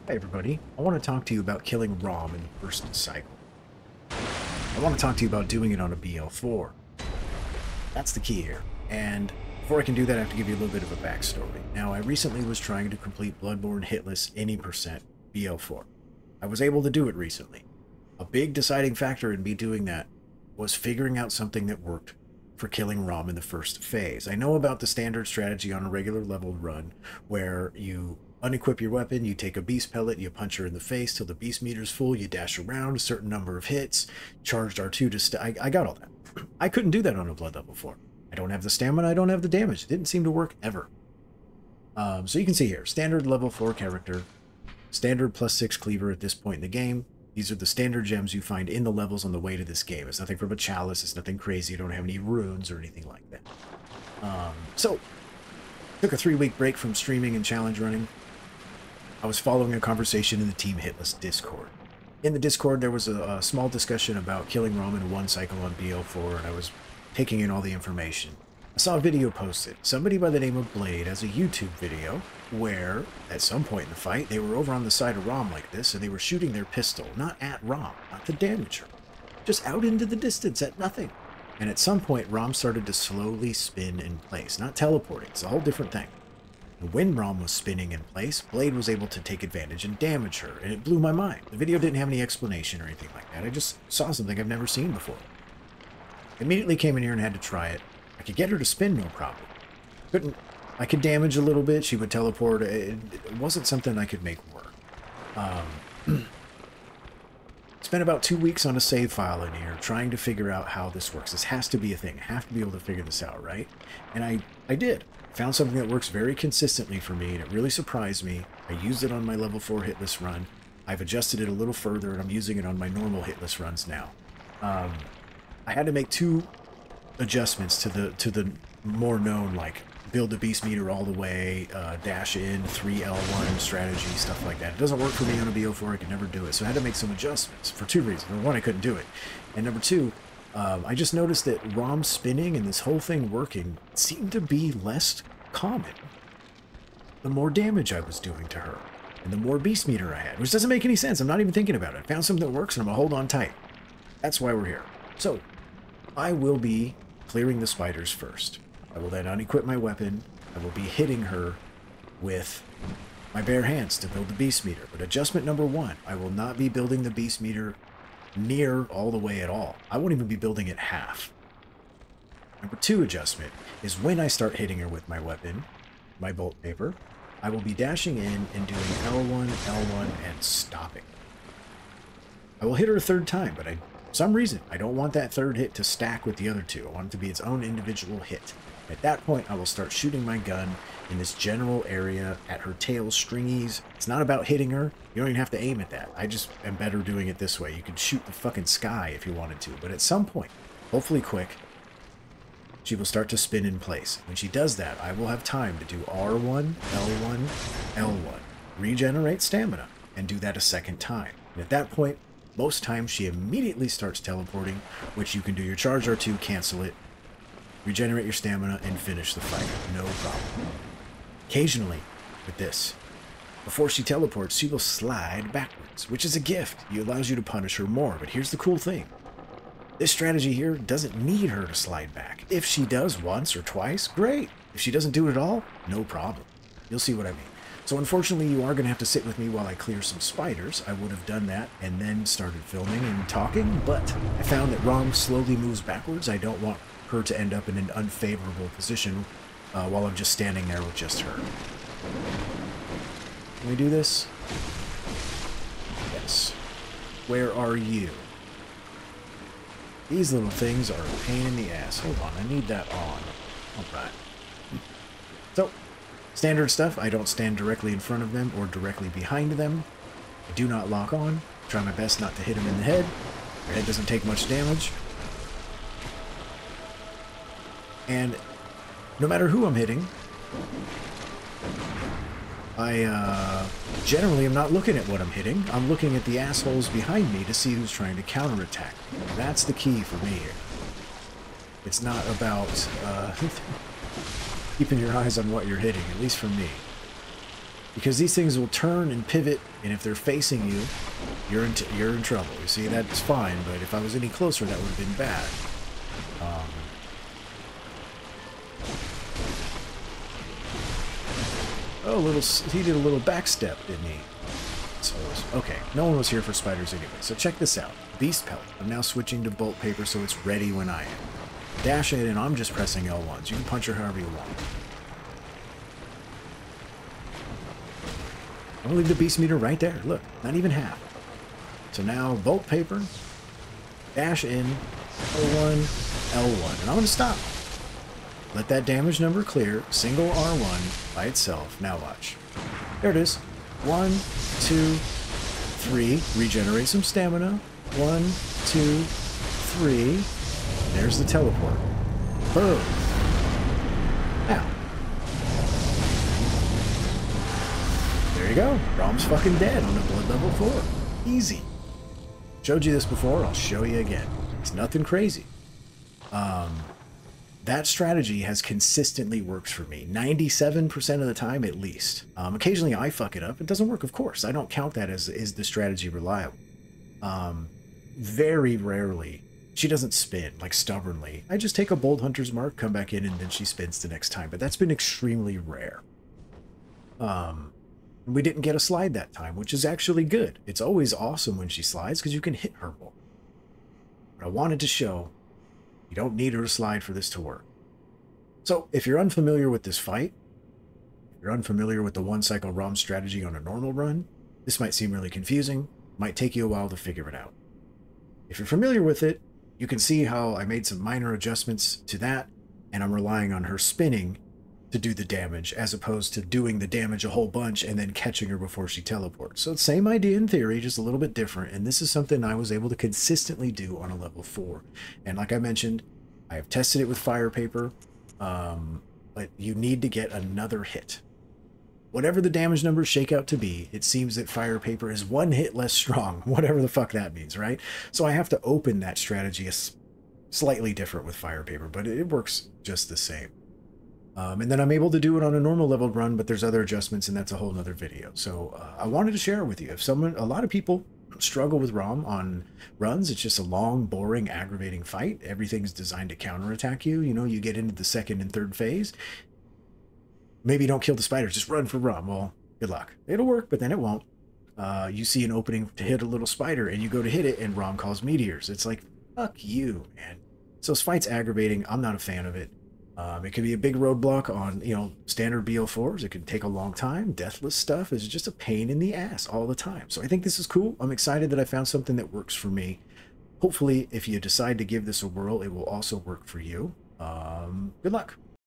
Hi everybody, I want to talk to you about killing ROM in the first cycle. I want to talk to you about doing it on a BL4. That's the key here. And before I can do that, I have to give you a little bit of a backstory. Now, I recently was trying to complete Bloodborne hitless any percent BL4. I was able to do it recently. A big deciding factor in me doing that was figuring out something that worked for killing ROM in the first phase. I know about the standard strategy on a regular leveled run where you unequip your weapon, you take a beast pellet, you punch her in the face till the beast meter's full, you dash around a certain number of hits, charged R2 to I got all that. I couldn't do that on a blood level 4. I don't have the stamina, I don't have the damage. It didn't seem to work ever. So you can see here, standard level 4 character, standard +6 cleaver at this point in the game. These are the standard gems you find in the levels on the way to this game. It's nothing from a chalice, it's nothing crazy, you don't have any runes or anything like that. So, took a 3-week break from streaming and challenge running. I was following a conversation in the Team Hitless Discord. In the Discord, there was a small discussion about killing ROM in one cycle on BL4, and I was taking in all the information. I saw a video posted. Somebody by the name of Blade has a YouTube video where, at some point in the fight, they were over on the side of ROM like this, and they were shooting their pistol, not at ROM, not to damage her, just out into the distance at nothing. And at some point, ROM started to slowly spin in place, not teleporting. It's a whole different thing. And when ROM was spinning in place, Blade was able to take advantage and damage her, and it blew my mind. The video didn't have any explanation or anything like that. I just saw something I've never seen before. Immediately came in here and had to try it. I could get her to spin, no problem. I could damage a little bit, she would teleport. It wasn't something I could make work. Spent about 2 weeks on a save file in here, trying to figure out how this works. This has to be a thing. I have to be able to figure this out, right? And I did. Found something that works very consistently for me, and it really surprised me. I used it on my level 4 hitless run. I've adjusted it a little further, and I'm using it on my normal hitless runs now. I had to make 2 adjustments to the more known, like, build the beast meter all the way, dash in, 3L1 strategy, stuff like that. It doesn't work for me on a BO4, I could never do it. So I had to make some adjustments for 2 reasons. Number 1, I couldn't do it. And number 2, I just noticed that ROM spinning and this whole thing working seemed to be less common the more damage I was doing to her, and the more beast meter I had, which doesn't make any sense. I'm not even thinking about it. I found something that works, and I'm going to hold on tight. That's why we're here. So, I will be clearing the spiders first. I will then unequip my weapon. I will be hitting her with my bare hands to build the beast meter. But adjustment number 1, I will not be building the beast meter near all the way at all. I won't even be building it half. Number 2 adjustment is when I start hitting her with my weapon, my bolt paper, I will be dashing in and doing L1, L1, and stopping. I will hit her a 3rd time, but for some reason, I don't want that 3rd hit to stack with the other 2. I want it to be its own individual hit. At that point, I will start shooting my gun in this general area at her tail stringies. It's not about hitting her. You don't even have to aim at that. I just am better doing it this way. You could shoot the fucking sky if you wanted to, but at some point, hopefully quick, she will start to spin in place. When she does that, I will have time to do R1, L1, L1, regenerate stamina, and do that a 2nd time. And at that point, most times she immediately starts teleporting, which you can do your charge R2, cancel it, regenerate your stamina, and finish the fight. No problem. Occasionally, with this, before she teleports, she will slide backwards, which is a gift. It allows you to punish her more, but here's the cool thing. This strategy here doesn't need her to slide back. If she does once or twice, great. If she doesn't do it at all, no problem. You'll see what I mean. So unfortunately, you are going to have to sit with me while I clear some spiders. I would have done that and then started filming and talking, but I found that ROM slowly moves backwards. I don't want her to end up in an unfavorable position while I'm just standing there with just her. Can we do this? Yes. Where are you? These little things are a pain in the ass. Hold on, I need that on. Alright. So, standard stuff. I don't stand directly in front of them or directly behind them. I do not lock on. Try my best not to hit them in the head. Their head doesn't take much damage. And no matter who I'm hitting, I generally am not looking at what I'm hitting. I'm looking at the assholes behind me to see who's trying to counterattack. That's the key for me here. It's not about keeping your eyes on what you're hitting, at least for me. Because these things will turn and pivot, and if they're facing you, you're in trouble. You see, that's fine, but if I was any closer, that would have been bad. He did a little backstep, didn't he? So, okay, no one was here for spiders anyway, so check this out. Beast Pelt. I'm now switching to bolt paper so it's ready when I am. Dash it, and I'm just pressing L1s. You can punch her however you want. I'm gonna leave the beast meter right there. Look, not even half. So now, bolt paper, dash in, L1, L1, and I'm gonna stop. Let that damage number clear, single R1 by itself. Now watch. There it is. 1, 2, 3. Regenerate some stamina. 1, 2, 3. There's the teleport. Boom. Now. There you go. Rom's fucking dead on a blood level 4. Easy. Showed you this before. I'll show you again. It's nothing crazy. That strategy has consistently worked for me. 97% of the time, at least. Occasionally, I fuck it up. It doesn't work, of course. I don't count that as is the strategy reliable. Very rarely. She doesn't spin, like, stubbornly. I just take a Bold Hunter's Mark, come back in, and then she spins the next time. But that's been extremely rare. We didn't get a slide that time, which is actually good. It's always awesome when she slides, because you can hit her more. But I wanted to show... you don't need her to slide for this to work. So, if you're unfamiliar with this fight, if you're unfamiliar with the one-cycle ROM strategy on a normal run, this might seem really confusing, might take you a while to figure it out. If you're familiar with it, you can see how I made some minor adjustments to that, and I'm relying on her spinning to do the damage, as opposed to doing the damage a whole bunch and then catching her before she teleports. So, same idea in theory, just a little bit different, and this is something I was able to consistently do on a level 4. And like I mentioned, I have tested it with fire paper, but you need to get another hit. Whatever the damage numbers shake out to be, it seems that fire paper is 1 hit less strong, whatever the fuck that means, right? So I have to open that strategy slightly different with fire paper, but it works just the same. And then I'm able to do it on a normal level run, but there's other adjustments, and that's a whole nother video. So I wanted to share it with you. A lot of people struggle with ROM on runs. It's just a long, boring, aggravating fight. Everything's designed to counterattack you. You know, you get into the second and third phase. Maybe don't kill the spiders, just run for ROM. Well, good luck. It'll work, but then it won't. You see an opening to hit a little spider, and you go to hit it, and ROM calls meteors. It's like, fuck you, man. So this fight's aggravating. I'm not a fan of it. It can be a big roadblock on, you know, standard BL4s. It can take a long time. Deathless stuff is just a pain in the ass all the time. So I think this is cool. I'm excited that I found something that works for me. Hopefully, if you decide to give this a whirl, it will also work for you. Good luck.